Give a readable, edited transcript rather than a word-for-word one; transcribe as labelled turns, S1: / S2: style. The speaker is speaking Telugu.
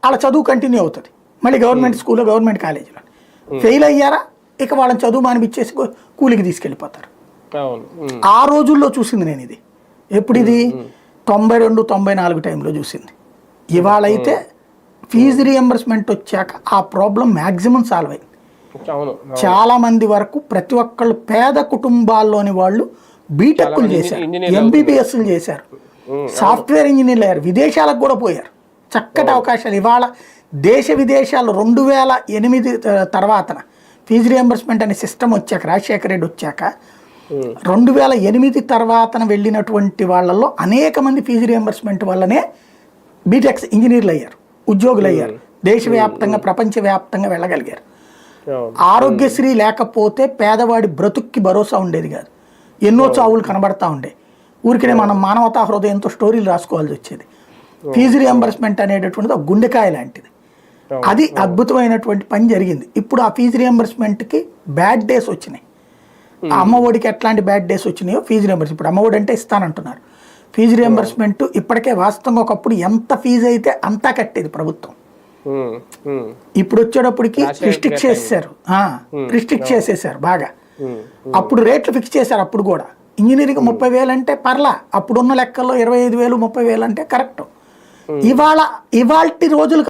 S1: వాళ్ళ చదువు కంటిన్యూ అవుతుంది మళ్ళీ గవర్నమెంట్ స్కూల్లో గవర్నమెంట్ కాలేజీలో. ఫెయిల్ అయ్యారా ఇక వాళ్ళని చదువు మానిపించేసి కూలికి తీసుకెళ్ళిపోతారు. ఆ రోజుల్లో చూసింది నేను ఇది. ఎప్పుడు ఇది 92, 94 టైంలో చూసింది. ఇవాళ అయితే ఫీజు రియంబర్స్మెంట్ వచ్చాక ఆ ప్రాబ్లం మ్యాక్సిమం సాల్వ్ అయింది. చాలా మంది వరకు ప్రతి ఒక్కళ్ళు పేద కుటుంబాల్లోని వాళ్ళు బీటెక్లు చేశారు, ఎంబీబీఎస్లు చేశారు, సాఫ్ట్వేర్ ఇంజనీర్లు అయ్యారు, విదేశాలకు కూడా పోయారు. చక్కటి అవకాశాలు. ఇవాళ దేశ విదేశాలు 2008 తర్వాతన ఫీజు రియంబర్స్మెంట్ అనే సిస్టమ్ వచ్చాక, రాజశేఖర రెడ్డి వచ్చాక 2008 తర్వాతన వెళ్ళినటువంటి వాళ్ళల్లో అనేక మంది ఫీజు రియంబర్స్మెంట్ వల్లనే బీటెక్స్ ఇంజనీర్లు అయ్యారు, ఉద్యోగులు అయ్యారు, దేశవ్యాప్తంగా ప్రపంచవ్యాప్తంగా వెళ్ళగలిగారు. ఆరోగ్యశ్రీ లేకపోతే పేదవాడి బ్రతుక్కి భరోసా ఉండేది కాదు. ఎన్నో చావులు కనబడతా ఉండే. ఊరికనే మనం మానవతా హృదయంతో స్టోరీలు రాసుకోవాల్సి వచ్చేది. ఫీజు రియంబర్స్మెంట్ అనేటటువంటిది ఒక గుండెకాయ లాంటిది. అది అద్భుతమైనటువంటి పని జరిగింది. ఇప్పుడు ఆ ఫీజు రియంబర్స్మెంట్కి బ్యాడ్ డేస్ వచ్చినాయి. ఆ అమ్మఒడికి ఎట్లాంటి బ్యాడ్ డేస్ వచ్చినాయో ఫీజు రియంబర్స్ ఇప్పుడు అమ్మఒడి అంటే ఇస్తానంటున్నారు. ఫీజు రియంబర్స్మెంట్ ఇప్పటికే వాస్తవంగా ఒకప్పుడు ఎంత ఫీజు అయితే అంతా కట్టేది ప్రభుత్వం. ఇప్పుడు వచ్చేటప్పటికి రిస్ట్రిక్ట్ చేసేసారు, చేసేసారు బాగా. అప్పుడు రేట్లు ఫిక్స్ చేశారు. అప్పుడు కూడా ఇంజనీరింగ్ 30,000 అంటే పర్లా, అప్పుడున్న లెక్కల్లో 25,000, 30,000 అంటే కరెక్ట్. ఇవాళ రోజులు